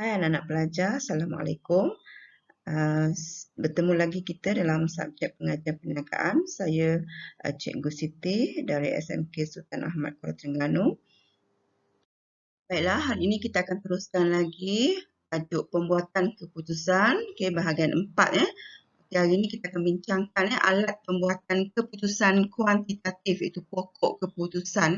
Hai anak-anak pelajar, Assalamualaikum. Bertemu lagi kita dalam subjek pengajian perniagaan. Saya Cikgu Siti dari SMK Sultan Ahmad Kuala Terengganu. Baiklah, hari ini kita akan teruskan lagi tajuk pembuatan keputusan, bahagian 4. Hari ini kita akan bincangkan alat pembuatan keputusan kuantitatif, itu pokok keputusan.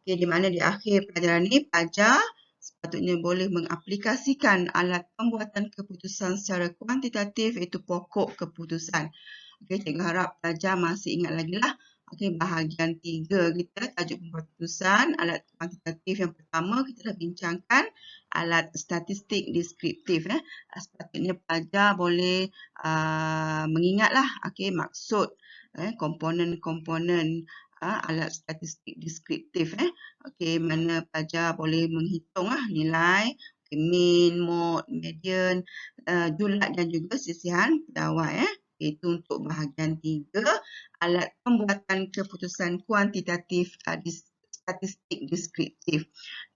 Di mana di akhir pelajaran ini pelajar sepatutnya boleh mengaplikasikan alat pembuatan keputusan secara kuantitatif, iaitu pokok keputusan. Cikgu harap pelajar masih ingat lagi lah. Bahagian 3 kita, tajuk pembuatan keputusan, alat kuantitatif yang pertama kita dah bincangkan alat statistik deskriptif. Sepatutnya pelajar boleh mengingatlah maksud komponen-komponen alat statistik deskriptif. Mana pelajar boleh menghitung nilai mean, mode, median, julat dan juga sisihan pendawai. Itu untuk bahagian 3, alat pembuatan keputusan kuantitatif statistik deskriptif.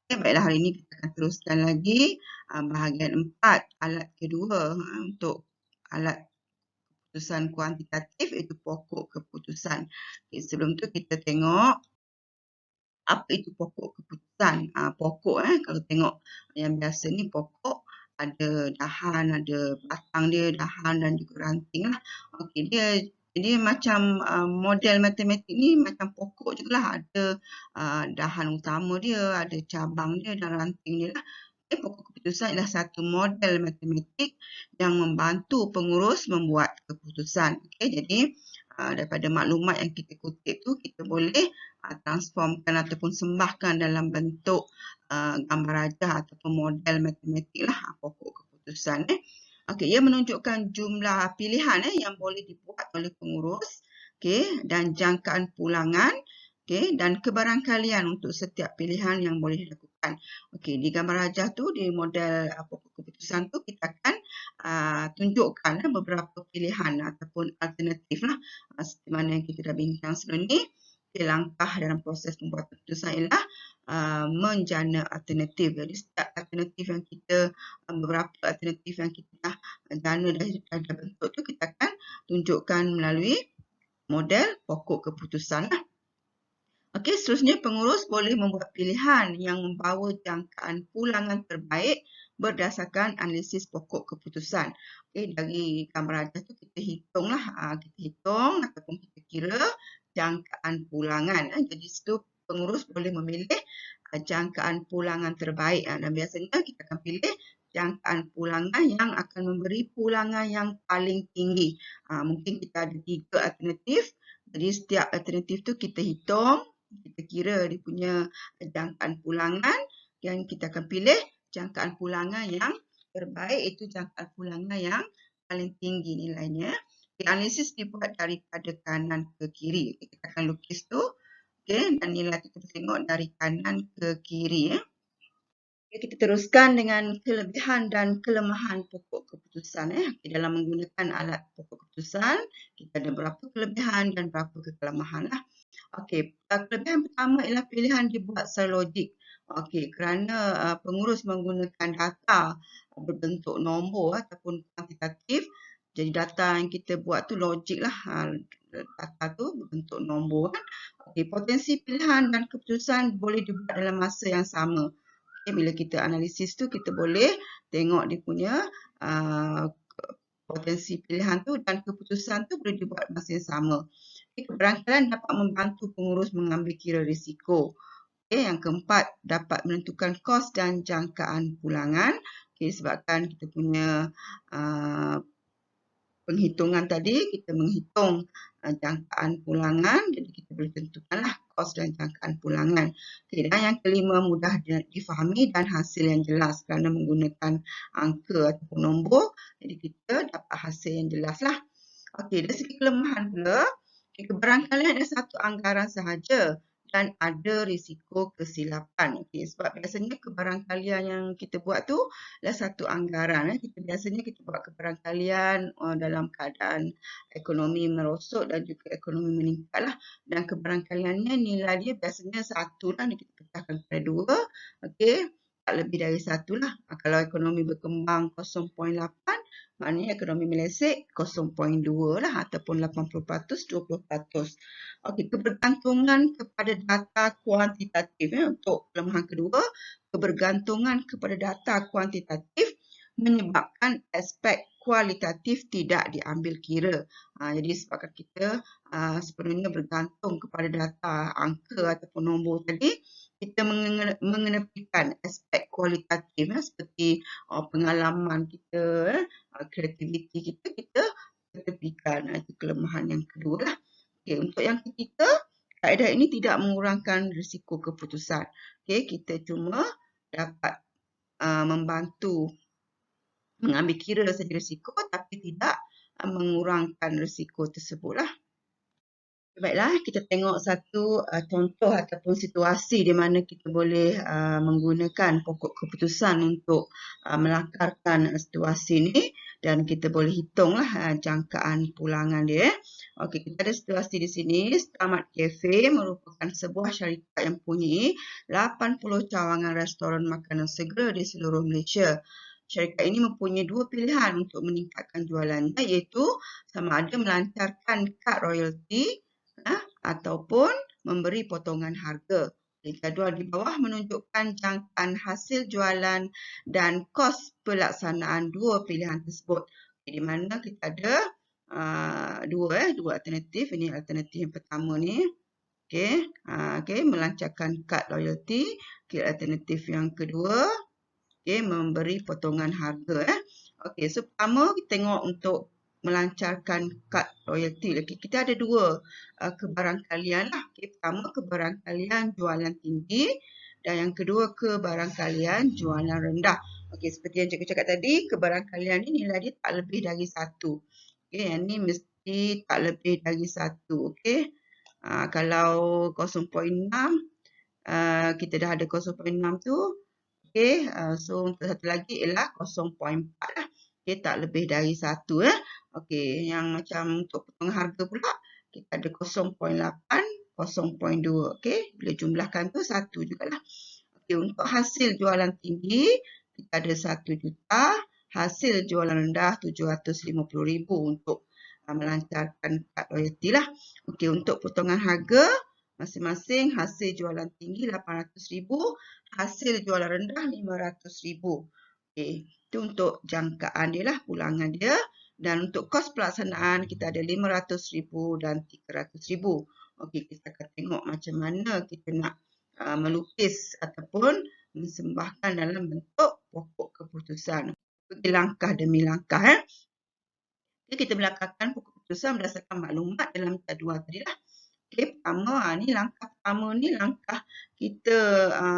Baiklah, hari ini kita akan teruskan lagi bahagian 4, alat kedua untuk alat keputusan kuantitatif, iaitu pokok keputusan. Sebelum tu kita tengok apa itu pokok keputusan. Pokok kalau tengok yang biasa ni pokok ada dahan, ada batang dia, dahan dan juga ranting lah. Dia macam model matematik ni macam pokok jugalah. Ada dahan utama dia, ada cabang dia dan ranting dia lah. Pokok keputusan adalah satu model matematik yang membantu pengurus membuat keputusan. Jadi daripada maklumat yang kita kutip tu, kita boleh transformkan ataupun sembahkan dalam bentuk gambar rajah ataupun model matematik lah pokok keputusan. Ia menunjukkan jumlah pilihan yang boleh dibuat oleh pengurus, dan jangkaan pulangan, dan kebarangkalian untuk setiap pilihan yang boleh dilakukan. Di gambar rajah tu, di model pokok keputusan tu, kita akan tunjukkan beberapa pilihan ataupun alternatif lah. Seperti mana yang kita dah bincang sebelum ni, langkah dalam proses pembuatan keputusan ialah menjana alternatif. Jadi setiap alternatif yang kita, beberapa alternatif yang kita dah jana dah bentuk tu, kita akan tunjukkan melalui model pokok keputusan lah. Seterusnya pengurus boleh membuat pilihan yang membawa jangkaan pulangan terbaik berdasarkan analisis pokok keputusan. Dari gambar rajah tu kita hitunglah, kita hitung ataupun kita kira jangkaan pulangan. Jadi situ pengurus boleh memilih jangkaan pulangan terbaik, dan biasanya kita akan pilih jangkaan pulangan yang akan memberi pulangan yang paling tinggi. Mungkin kita ada 3 alternatif. Jadi setiap alternatif tu kita hitung, kita kira dia punya jangkaan pulangan, dan kita akan pilih jangkaan pulangan yang terbaik, itu jangkaan pulangan yang paling tinggi nilainya. Analisis dibuat daripada kanan ke kiri. Kita akan lukis tu, dan nilai kita tengok dari kanan ke kiri. Kita teruskan dengan kelebihan dan kelemahan pokok keputusan. Dalam menggunakan alat pokok keputusan, kita ada berapa kelebihan dan berapa kelemahan lah. Kelebihan pertama ialah pilihan dibuat secara logik. Kerana pengurus menggunakan data berbentuk nombor ataupun kuantitatif, jadi data yang kita buat tu logik lah. Data tu berbentuk nombor. Potensi pilihan dan keputusan boleh dibuat dalam masa yang sama. Bila kita analisis tu, kita boleh tengok dia punya potensi pilihan tu dan keputusan tu boleh dibuat masa yang sama. Keberangkalan dapat membantu pengurus mengambil kira risiko. Yang keempat, dapat menentukan kos dan jangkaan pulangan. Sebabkan kita punya penghitungan tadi, kita menghitung jangkaan pulangan, jadi kita boleh tentukanlah kos dan jangkaan pulangan. Dan yang kelima, mudah difahami dan hasil yang jelas kerana menggunakan angka ataupun nombor, jadi kita dapat hasil yang jelas lah. Dari segi kelemahan pula, keberangkalian ada satu anggaran sahaja dan ada risiko kesilapan. Sebab biasanya keberangkalian yang kita buat tu adalah satu anggaran. Kita biasanya buat keberangkalian dalam keadaan ekonomi merosot dan juga ekonomi meningkat lah. Dan keberangkaliannya nilai dia biasanya 1 lah, kita pecahkan kepada 2. tak lebih dari 1 lah. Kalau ekonomi berkembang 0.8, maknanya ekonomi melesek 0.2 lah ataupun 80%, 20%. Okey, kebergantungan kepada data kuantitatif untuk kelemahan kedua, kebergantungan kepada data kuantitatif menyebabkan aspek kualitatif tidak diambil kira. Jadi sebabkan kita sepenuhnya bergantung kepada data angka ataupun nombor tadi, kita mengenepikan aspek kualitatif seperti pengalaman kita, kreativiti kita, kita ketepikan. Itu kelemahan yang kedua lah. Okay, untuk yang ketiga, kaedah ini tidak mengurangkan risiko keputusan. Okay, kita cuma dapat membantu mengambil kira saja risiko tapi tidak mengurangkan risiko tersebutlah. Baiklah, kita tengok satu contoh ataupun situasi di mana kita boleh menggunakan pokok keputusan untuk melakarkan situasi ini dan kita boleh hitunglah jangkaan pulangan dia. Okey, kita ada situasi di sini. Selamat Cafe merupakan sebuah syarikat yang mempunyai 80 cawangan restoran makanan segera di seluruh Malaysia. Syarikat ini mempunyai dua pilihan untuk meningkatkan jualannya, iaitu sama ada melancarkan kad royalty ataupun memberi potongan harga. Jadual di bawah menunjukkan jangkaan hasil jualan dan kos pelaksanaan dua pilihan tersebut. Di mana kita ada dua alternatif. Ini alternatif yang pertama ni. Okey, melancarkan kad loyalty. Okey, alternatif yang kedua, memberi potongan harga. Okey, so pertama kita tengok untuk melancarkan kad royalty. Kita ada dua kebarangkalian lah. Pertama, kebarangkalian jualan tinggi dan yang kedua, kebarangkalian jualan rendah. Okey, seperti yang cikgu cakap tadi, kebarangkalian ni nilai dia tak lebih dari 1. Okey, yang ni mesti tak lebih dari 1. Okey. Kalau 0.6, kita dah ada 0.6 tu. Okey, so untuk satu lagi ialah 0.4 lah. Okey, tak lebih dari 1 . Okey, yang macam untuk potongan harga pula, kita ada 0.8, 0.2. Okey, bila jumlahkan tu 1 jugalah. Okey, untuk hasil jualan tinggi, kita ada 1 juta. Hasil jualan rendah 750,000 untuk melancarkan kad royalty lah. Okey, untuk potongan harga, masing-masing hasil jualan tinggi 800,000, hasil jualan rendah 500,000. Okey, itu untuk jangkaan dia lah, pulangan dia. Dan untuk kos pelaksanaan, kita ada 500,000 dan 300,000. Okey, kita akan tengok macam mana kita nak melukis ataupun mensembahkan dalam bentuk pokok keputusan. Pergi langkah demi langkah. Jadi kita melakarkan pokok keputusan berdasarkan maklumat dalam jadual tadi lah. Okey, pertama, ni langkah pertama ni langkah kita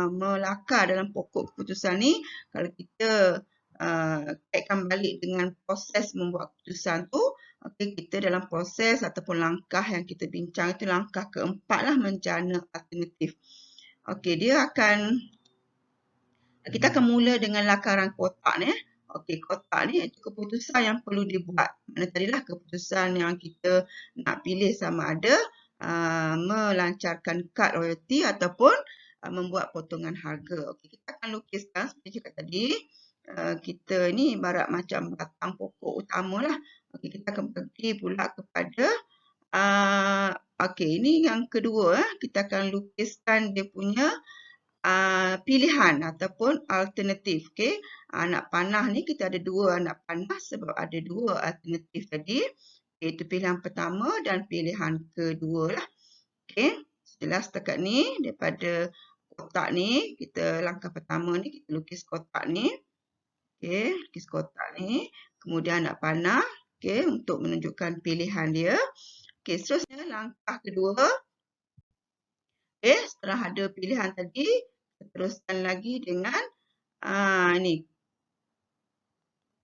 melakar dalam pokok keputusan ni. Kalau kita kaitkan balik dengan proses membuat keputusan tu, okey, kita dalam proses ataupun langkah yang kita bincang itu langkah keempat lah, menjana alternatif. Okey, kita akan mula dengan lakaran kotak ni. Okey, kotak ni itu keputusan yang perlu dibuat. Mana tadilah keputusan yang kita nak pilih sama ada melancarkan kad royalty ataupun membuat potongan harga. Okey, kita akan lukiskan seperti cakap tadi. Kita ni ibarat macam batang pokok utama lah. Okey, kita akan pergi pula kepada okey, ini yang kedua. Kita akan lukiskan dia punya pilihan ataupun alternatif. Okey, anak panah ni kita ada dua anak panah sebab ada dua alternatif tadi. Iaitu pilihan pertama dan pilihan kedua lah. Okey, jelas setakat ni daripada kotak ni, kita langkah pertama ni kita lukis kotak ni. Okey, lukis kotak ni. Kemudian anak panah, okey, untuk menunjukkan pilihan dia. Okey, seterusnya langkah kedua. Okey, setelah ada pilihan tadi, teruskan lagi dengan ni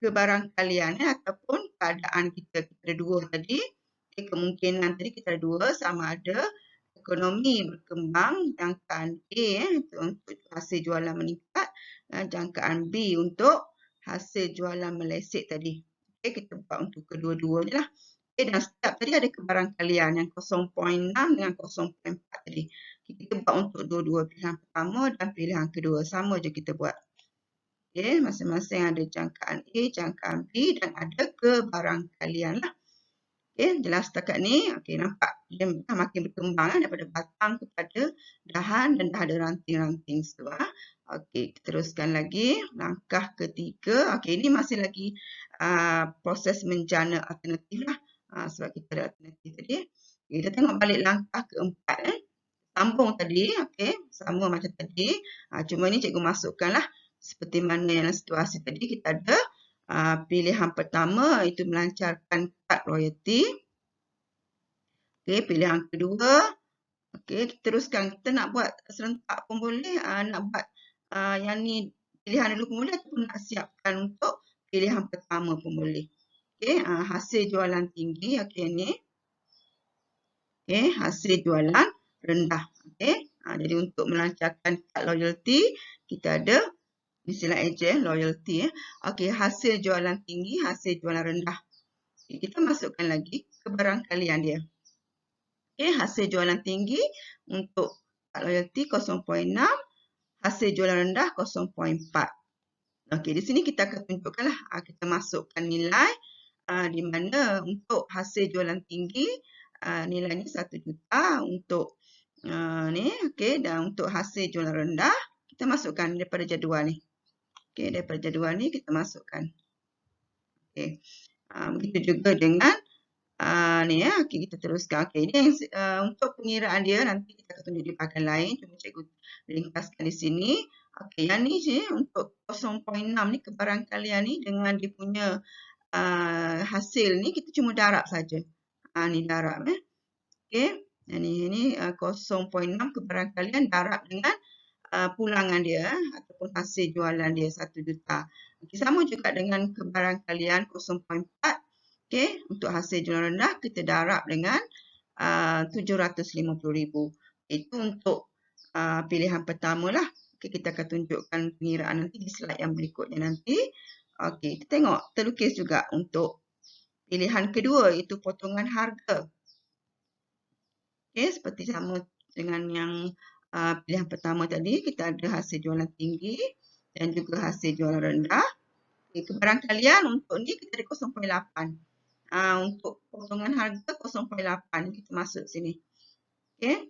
kebarangkalian ataupun keadaan kita ada dua tadi. Okay, kemungkinan tadi kita ada dua, sama ada ekonomi berkembang, jangkaan A untuk hasil jualan meningkat dan jangkaan B untuk hasil jualan melesek tadi. Okay, kita buat untuk kedua-duanya lah. Okay, dan setiap tadi ada kebarangkalian yang 0.6 dengan 0.4 tadi. Kita buat untuk dua-dua pilihan pertama dan pilihan kedua. Sama je kita buat. Okey, masing-masing ada jangkaan A, jangkaan B dan ada kebarangkalian lah. Okey, jelas setakat ni. Okey, nampak dia dah makin berkembang daripada batang kepada dahan dan dah ada ranting-ranting situ. Okey, kita teruskan lagi. Langkah ketiga. Okey, ini masih lagi proses menjana alternatif lah. Sebab kita ada alternatif tadi. Okay, kita tengok balik langkah keempat. Sambung tadi, okey, sama macam tadi. Cuma ni cikgu masukkanlah seperti mana yang situasi tadi. Kita ada pilihan pertama itu melancarkan kad royalty. Okey, pilihan kedua. Okey, teruskan. Kita nak buat serentak pun boleh. Nak buat yang ni pilihan dulu pun boleh ataupun nak siapkan untuk pilihan pertama pun boleh. Okey, hasil jualan tinggi. Okey, ni. Okey, hasil jualan rendah. Okey, jadi untuk melancarkan kad loyalty, kita ada istilah ejen, loyalty. Okey, hasil jualan tinggi, hasil jualan rendah. Okay, kita masukkan lagi kebarangkalian dia. Okey, hasil jualan tinggi untuk kad loyalty 0.6, hasil jualan rendah 0.4. Okey, di sini kita akan tunjukkanlah, kita masukkan nilai di mana untuk hasil jualan tinggi nilainya 1 juta untuk ni, okey, dan untuk hasil jualan rendah kita masukkan daripada jadual ni. Okey, daripada jadual ni kita masukkan. Okey. Begitu juga dengan ni ya. Okey, kita teruskan. Okey, ini untuk pengiraan dia nanti kita akan tunjuk di bahagian lain. Cuma cikgu ringkaskan di sini. Okey, yang ni je untuk 0.6 ni kebarangkalian ni dengan dia punya hasil ni kita cuma darab saja. Ni darab okey. Ini 0.6 kebarangkalian darab dengan pulangan dia ataupun hasil jualan dia 1 juta. Okay, sama juga dengan kebarangkalian 0.4. Okey, untuk hasil jualan rendah kita darab dengan 750,000. Itu untuk pilihan pertama lah. Okay, kita akan tunjukkan pengiraan nanti di slide yang berikutnya nanti. Okey, kita tengok terlukis juga untuk pilihan kedua iaitu potongan harga. Okey, seperti sama dengan yang pilihan pertama tadi, kita ada hasil jualan tinggi dan juga hasil jualan rendah. Okay, kebarangkalian untuk ni kita ada 0.8. Untuk potongan harga 0.8 kita masuk sini. Okay.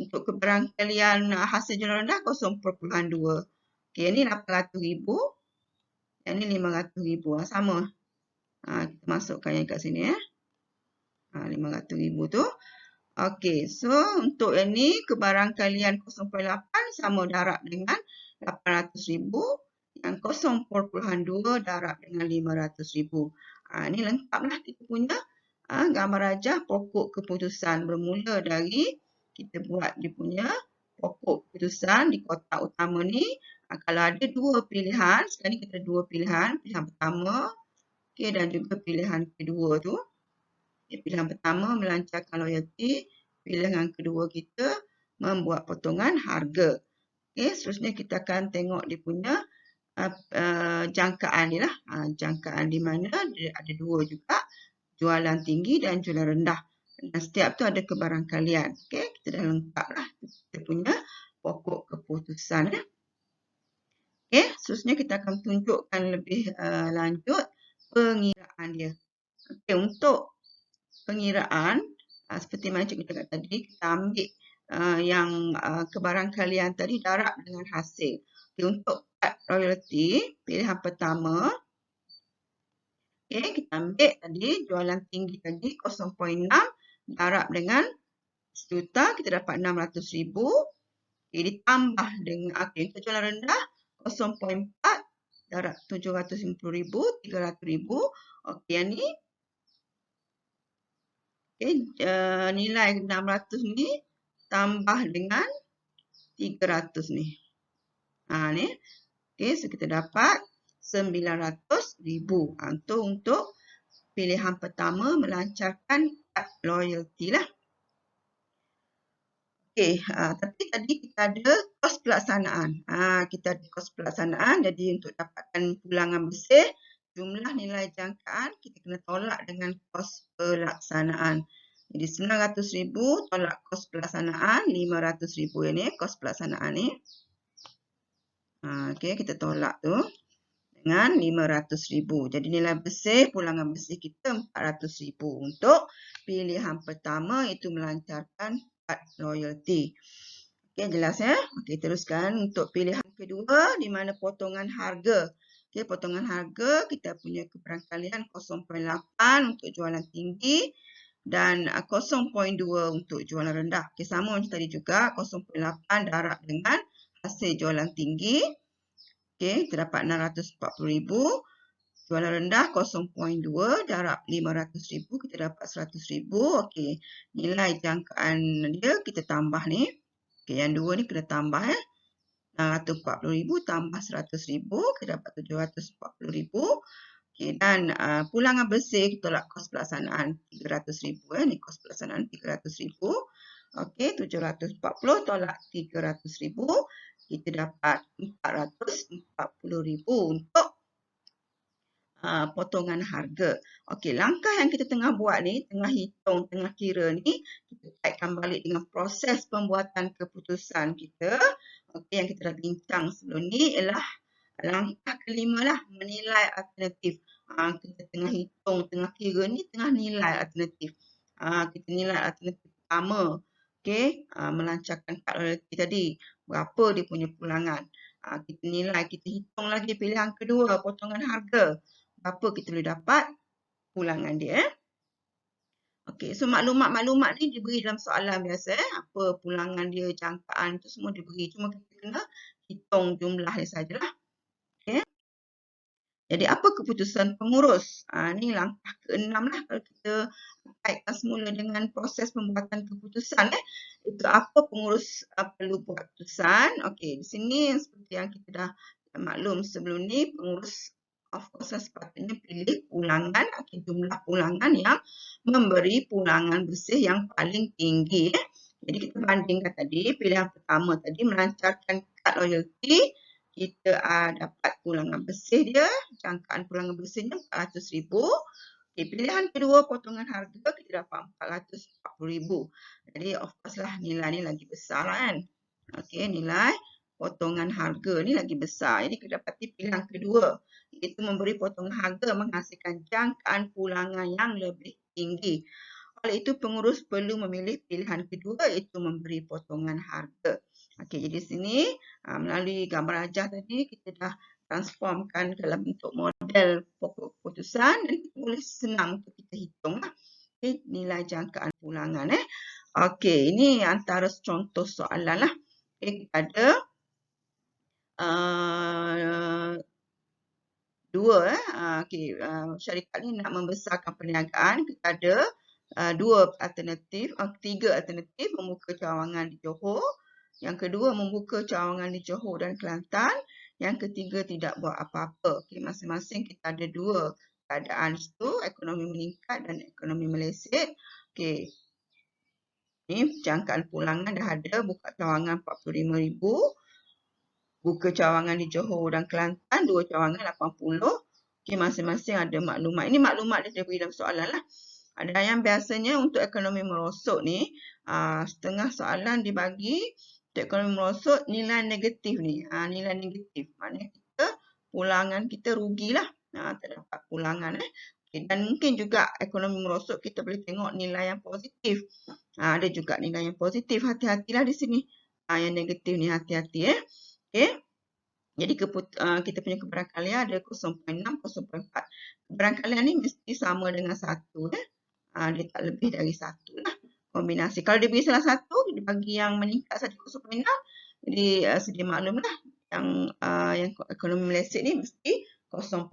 Untuk kebarangkalian hasil jualan rendah 0.2. Okay, ni 800,000. Yang ni 500,000. Sama. Kita masukkan yang kat sini. 500,000 tu. Okey, so untuk yang ni kebarangkalian 0.8 sama darab dengan 800,000. Yang 0.2 darab dengan 500,000. Ini lengkaplah kita punya gambar rajah pokok keputusan. Bermula dari kita buat dia punya pokok keputusan di kotak utama ni. Kalau ada dua pilihan, sekarang ni kita ada dua pilihan. Pilihan pertama okay, dan juga pilihan kedua tu. Pilihan pertama melancarkan loyalty, pilihan kedua kita membuat potongan harga. Okey, seterusnya kita akan tengok dia punya jangkaan ni lah. Jangkaan di mana dia ada dua juga, jualan tinggi dan jualan rendah. Dan setiap tu ada kebarangkalian. Okey, kita dah lengkap lah kita punya pokok keputusan. Okey, seterusnya kita akan tunjukkan lebih lanjut pengiraan dia. Okey, untuk pengiraan seperti mana cikgu cakap tadi, kita ambil yang kebarangkalian tadi darab dengan hasil. Okay, untuk kad royalty, pilihan pertama, okay, kita ambil tadi jualan tinggi tadi 0.6 darab dengan 1 juta, kita dapat 600,000. Okay, ditambah dengan untuk jualan rendah 0.4 darab 750,000, 300,000. Okay, yang ni okay, nilai 600 ni tambah dengan 300 ni. Ni. Okay, so kita dapat 900,000. Itu untuk pilihan pertama melancarkan kad loyalty lah. Okay, tapi tadi kita ada kos pelaksanaan. Kita ada kos pelaksanaan. Jadi untuk dapatkan pulangan bersih, jumlah nilai jangkaan kita kena tolak dengan kos pelaksanaan. Jadi 900,000 tolak kos pelaksanaan 500,000 ini kos pelaksanaan ni. Okey, kita tolak tu dengan 500,000. Jadi nilai bersih, pulangan bersih kita 400,000 untuk pilihan pertama, itu melancarkan kad loyalty. Okey, jelas ya? Okey, teruskan untuk pilihan kedua di mana potongan harga. Okey, potongan harga kita punya keberangkalian 0.8 untuk jualan tinggi dan 0.2 untuk jualan rendah. Okey, sama macam tadi juga 0.8 darab dengan hasil jualan tinggi. Okey, kita dapat 640,000. Jualan rendah 0.2 darab 500,000, kita dapat 100,000. Okey, nilai jangkaan dia kita tambah ni. Okey, yang dua ni kena tambah ya. 640,000 tambah 100,000, kita dapat 740,000. Okey, dan pulangan bersih kita tolak kos pelaksanaan 300,000 ya. Ni kos pelaksanaan 300,000. Okey, 740 tolak 300,000, kita dapat 440,000 untuk potongan harga. Okey, langkah yang kita tengah buat ni, tengah hitung, tengah kira ni, kita kaitkan balik dengan proses pembuatan keputusan kita. Okey, yang kita dah bincang sebelum ni ialah langkah kelima lah, menilai alternatif. Kita tengah hitung, tengah kira ni, tengah nilai alternatif. Kita nilai alternatif pertama. Okey, melancarkan kad loyalty tadi. Berapa dia punya pulangan. Kita nilai, kita hitung lagi pilihan kedua, potongan harga. Berapa kita boleh dapat pulangan dia. Okey, so maklumat-maklumat ni diberi dalam soalan biasa. Apa pulangan dia, jangkaan tu semua diberi. Cuma kita kena hitung jumlah dia sajalah. Okey. Jadi apa keputusan pengurus? Ni langkah ke-6 lah kalau kita kaitkan semula dengan proses pembuatan keputusan. Itu apa pengurus perlu buat keputusan. Okey, di sini seperti yang kita dah maklum sebelum ni, pengurus of course sepatutnya pilih pulangan, jumlah pulangan yang memberi pulangan bersih yang paling tinggi. Jadi kita bandingkan tadi, pilihan pertama tadi melancarkan kad loyalty, kita dapat pulangan bersih dia, jangkaan pulangan bersihnya 400,000. Okay, pilihan kedua potongan harga kita dapat 440,000. Jadi of course lah nilai ni lagi besar kan. Okey, nilai potongan harga ni lagi besar. Jadi kita dapati pilihan kedua, iaitu memberi potongan harga menghasilkan jangkaan pulangan yang lebih tinggi. Oleh itu pengurus perlu memilih pilihan kedua, iaitu memberi potongan harga. Okey, jadi sini melalui gambar ajar tadi kita dah transformkan dalam bentuk model pokok keputusan dan kita boleh senang untuk kita hitung lah. Okay, nilai jangkaan pulangan. Okey, ini antara contoh soalan lah. Okay, kita ada dua. Syarikat ni nak membesarkan perniagaan. Kita ada tiga alternatif membuka cawangan di Johor. Yang kedua membuka cawangan di Johor dan Kelantan. Yang ketiga tidak buat apa-apa. Okay, masing-masing kita ada dua keadaan situ, ekonomi meningkat dan ekonomi meleset. Okay. Ni jangkaan pulangan dah ada, buka cawangan 45,000. Buka cawangan di Johor dan Kelantan, dua cawangan 80. Okay, masing-masing ada maklumat. Ini maklumat dia beri dalam soalan lah. Ada yang biasanya untuk ekonomi merosot ni, setengah soalan dibagi untuk ekonomi merosot nilai negatif ni. Nilai negatif. Maknanya kita, pulangan kita rugilah. Tak dapat pulangan. Okay, dan mungkin juga ekonomi merosot kita boleh tengok nilai yang positif. Ada juga nilai yang positif. Hati-hatilah di sini. Yang negatif ni hati-hati. Okay. Jadi kita punya keberangkalian ada 0.6, 0.4. Keberangkalian ni mesti sama dengan 1. Dia tak lebih dari 1 lah. Kombinasi. Kalau dia bagi salah satu, dia bagi yang meningkat saja 0.6. Jadi sedia maklum lah. Yang ekonomi meleset ni mesti 0.4.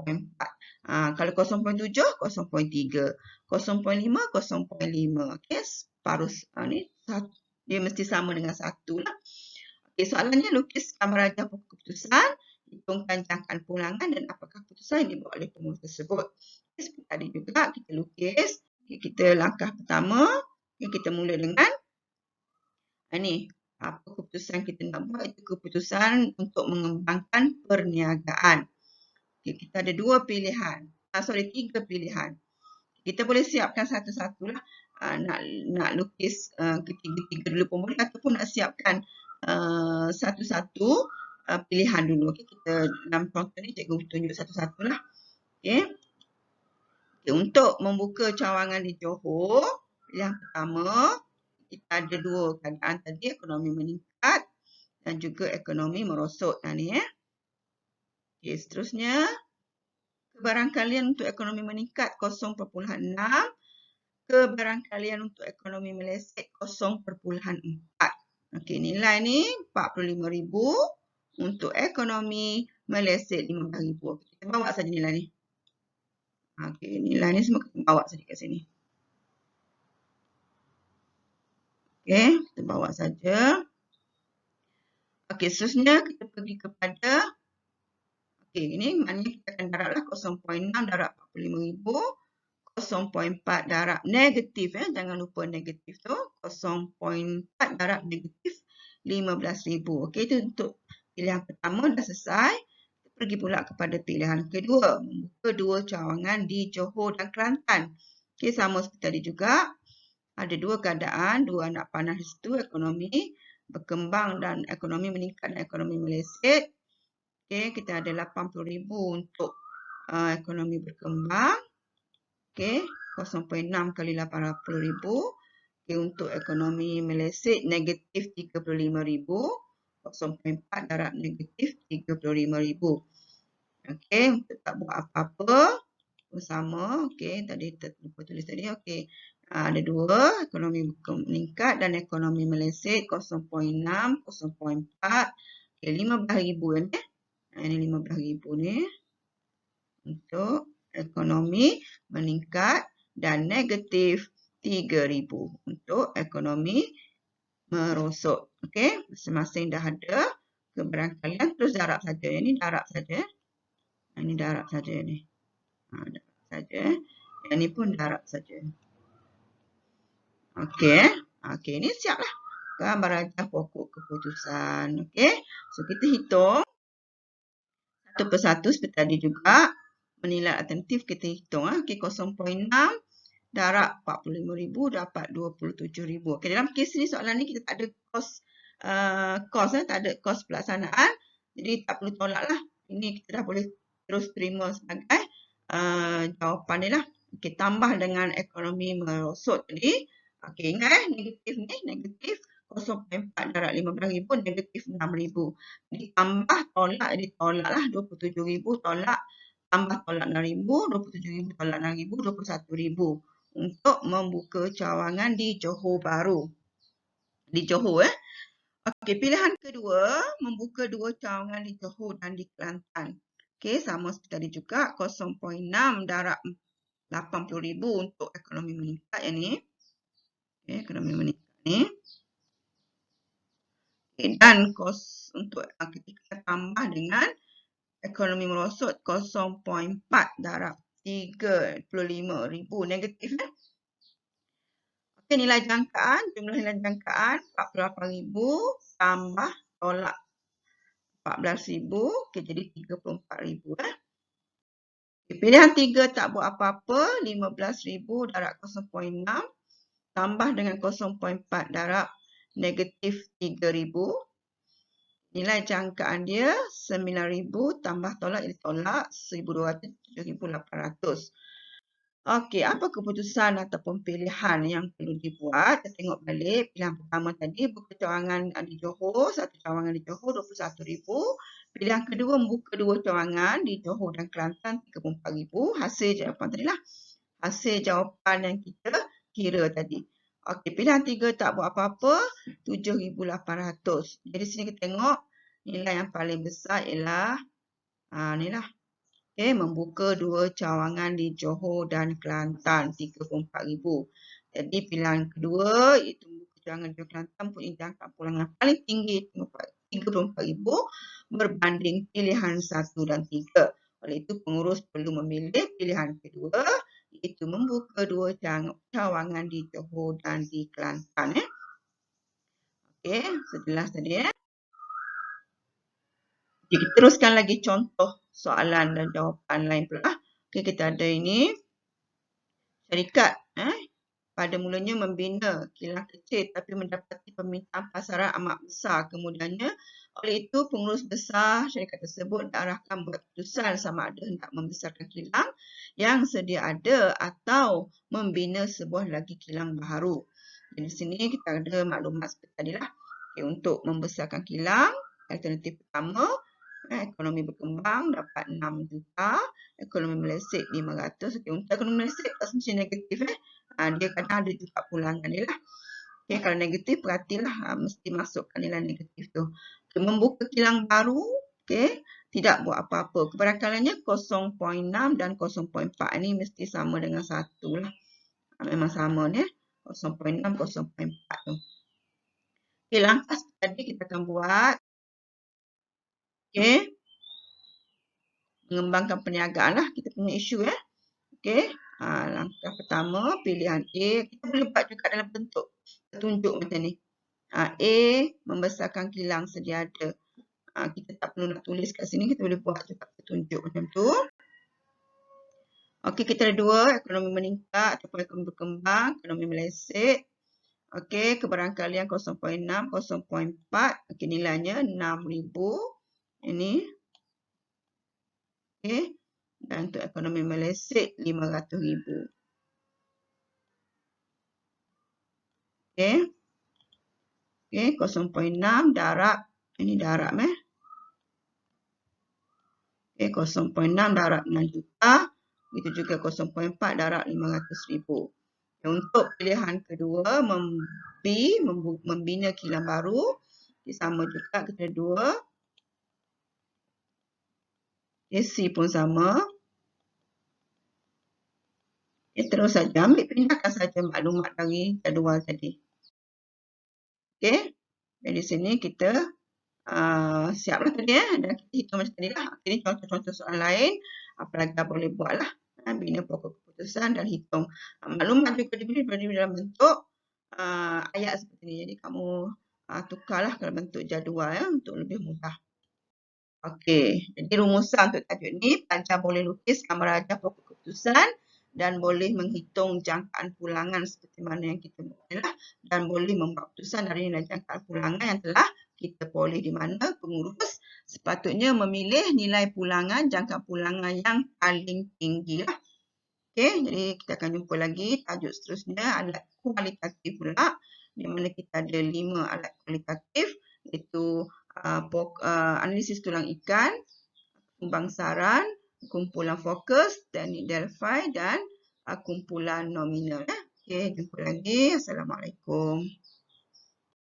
Kalau 0.7, 0.3. 0.5, 0.5. Okay, separuh ni dia mesti sama dengan 1 lah. Okay, soalannya lukis gambar ajar pokok keputusan, hitungkan jangkaan pulangan dan apakah keputusan yang dibuat oleh pengurus tersebut. Okay, seperti tadi juga kita lukis. Okay, kita langkah pertama, kita mula dengan ni. Apa keputusan kita nak buat? Itu keputusan untuk mengembangkan perniagaan. Okay, kita ada tiga pilihan. Kita boleh siapkan satu-satu lah. Nak lukis ketiga-tiga dulu pun boleh, ataupun nak siapkan satu-satu pilihan dulu. Okay, kita dalam contoh ni cikgu tunjuk satu-satu lah. Okay. Untuk membuka cawangan di Johor, pilihan pertama, kita ada dua keadaan tadi, ekonomi meningkat dan juga ekonomi merosot. Ni Okay, seterusnya, kebarangkalian untuk ekonomi meningkat 0.6, kebarangkalian untuk ekonomi meleset 0.4. Okey, nilai ni 45,000, untuk ekonomi meleset 15,000. Kita bawa saja nilai ni. Okey, nilai ni semua kita bawa saja kat sini. Okey, kita bawa saja. Okey, seterusnya kita pergi kepada ini maknanya kita akan darablah 0.6 darab 45,000. 0.4 darab negatif, jangan lupa negatif tu. 0.4 darab negatif 15,000. Okey, itu untuk pilihan pertama dah selesai. Kita pergi pula kepada pilihan kedua, membuka dua cawangan di Johor dan Kelantan. Okey, sama seperti tadi juga. Ada dua keadaan, dua anak panah di situ, ekonomi berkembang dan ekonomi meningkat dan ekonomi meleset. Okey, kita ada 80,000 untuk ekonomi berkembang. Okey, 0.6 kali 80,000. Okey, untuk ekonomi meleset negatif 35,000. 0.4 darab negatif 35,000. Okey, untuk tak buat apa-apa, sama. Okey, tadi terlupa tulis tadi. Okey, ada dua, ekonomi meningkat dan ekonomi meleset 0.6, 0.4. Okey, 15,000 ni. Ini 15,000 ni. Untuk ekonomi meningkat dan negatif 3,000 untuk ekonomi merosot. Okey, masing-masing dah ada kebarangkalian, terus darab saja. Ini darab saja. Ini darab saja ni. Darab saja. Yang ni pun darab saja. Okey. Okey, ini siaplah gambar rajah pokok keputusan. Okey. So kita hitung satu persatu seperti tadi juga. Menilai alternatif kita hitung. Okey, 0.6 darab 45,000 dapat 27,000. Okey, dalam kes ni soalan ni kita tak ada kos, tak ada kos pelaksanaan. Jadi tak perlu tolak lah. Ini kita dah boleh terus terima sebagai jawapan ni lah. Okey, tambah dengan ekonomi merosot tadi. Okey, ingat negatif ni, negatif 0.4 darab 15,000, negatif 6,000. Jadi tambah tolak, jadi tolak lah 27,000 tolak. Tambah tolak 6,000, 27,000 tolak 6,000, 21,000. Untuk membuka cawangan di Johor Bahru. Di Johor. Okey, pilihan kedua, membuka dua cawangan di Johor dan di Kelantan. Okey, sama seperti tadi juga, 0.6 darab 80,000 untuk ekonomi meningkat yang ni. Okey, ekonomi meningkat ni. Okay, dan kos untuk kita tambah dengan ekonomi merosot 0.4 darab 35,000 negatif. Okey, nilai jangkaan, jumlah nilai jangkaan 48,000 tambah tolak 14,000. Okey, jadi 34,000. Okay, pilihan 3 tak buat apa-apa, 15,000 darab 0.6 tambah dengan 0.4 darab negatif 3,000. Nilai jangkaan dia 9,000 tambah tolak jadi tolak 1,200, 7,800. Okey, apa keputusan ataupun pilihan yang perlu dibuat? Kita tengok balik. Pilihan pertama tadi buka cawangan di Johor, satu cawangan di Johor 21,000. Pilihan kedua membuka dua cawangan di Johor dan Kelantan 34,000. Hasil jawapan tadi lah. Hasil jawapan yang kita kira tadi. Okey, pilihan 3 tak buat apa-apa, 7,800. Jadi sini kita tengok nilai yang paling besar ialah ni lah. Okey, membuka dua cawangan di Johor dan Kelantan 34,000. Jadi pilihan kedua iaitu membuka cawangan di Johor dan Kelantan punya jangka pulangan paling tinggi 34,000 berbanding pilihan 1 dan 3. Oleh itu pengurus perlu memilih pilihan kedua iaitu membuka dua cawangan di Johor dan di Kelantan. Okey, sejelas tadi. Kita teruskan lagi contoh soalan dan jawapan lain pula. Okey, kita ada ini. Syarikat pada mulanya membina kilang kecil tapi mendapati permintaan pasaran amat besar. Kemudiannya Oleh itu, pengurus besar syarikat tersebut diarahkan buat keputusan sama ada hendak membesarkan kilang yang sedia ada atau membina sebuah lagi kilang baru. Jadi di sini kita ada maklumat seperti tadilah. Okay, untuk membesarkan kilang, alternatif pertama, ekonomi berkembang dapat 6 juta, ekonomi melesik 500. Okay, untuk ekonomi melesik tak semestinya negatif. Dia kadang ada juga pulangan dia lah. Okay, kalau negatif, perhatilah mesti masukkan nilai negatif tu. Okay, membuka kilang baru, okay, tidak buat apa-apa. Kebarangkaliannya 0.6 dan 0.4 ini mesti sama dengan 1 lah. Memang sama ni. 0.6, 0.4 tu. Okay, langkah tadi kita akan buat. Okay. Mengembangkan perniagaan lah. Kita punya isu ya. Okay. Langkah pertama, pilihan A. Kita boleh buat juga dalam bentuk petunjuk macam ni. A, membesarkan kilang sedia ada. Kita tak perlu nak tulis kat sini, kita boleh buat juga petunjuk macam tu. Okey, kita ada 2, ekonomi meningkat ataupun ekonomi berkembang, ekonomi melesik. Okey, kebarangkalian 0.6, 0.4. Okey, nilainya 6,000. Ini. Okey. Dan untuk ekonomi melesik 500,000. Okey. Okey, 0.6 darab. Ini darab Okay, 0.6 darab 6 juta. Begitu juga 0.4 darab 500,000. Untuk pilihan kedua, membina kilang baru. Sama juga kita 2. C pun sama. Terus saja ambil pindahkan saja maklumat dari jadual tadi. Okey. Jadi sini kita siaplah tadi dan kita hitung macam tadi lah. Ini contoh-contoh soalan lain. Apalagi boleh buat lah. Bina pokok keputusan dan hitung. Maklumat juga diberi dalam bentuk ayat seperti ini. Jadi kamu tukarlah dalam bentuk jadual ya, untuk lebih mudah. Okey. Jadi rumusan untuk tajuk ni, pelajar boleh lukis gambar rajah pokok keputusan dan boleh menghitung jangkaan pulangan seperti mana yang kita buat lah, dan boleh membuat keputusan dari nilai jangkaan pulangan yang telah kita peroleh, di mana pengurus sepatutnya memilih nilai pulangan, jangkaan pulangan yang paling tinggi lah. Okey, jadi kita akan jumpa lagi tajuk seterusnya, alat kualitatif pula, di mana kita ada 5 alat kualitatif, iaitu analisis tulang ikan, pembangsaran, kumpulan fokus, teknik Delphi dan kumpulan nominal. Okey, jumpa lagi. Assalamualaikum.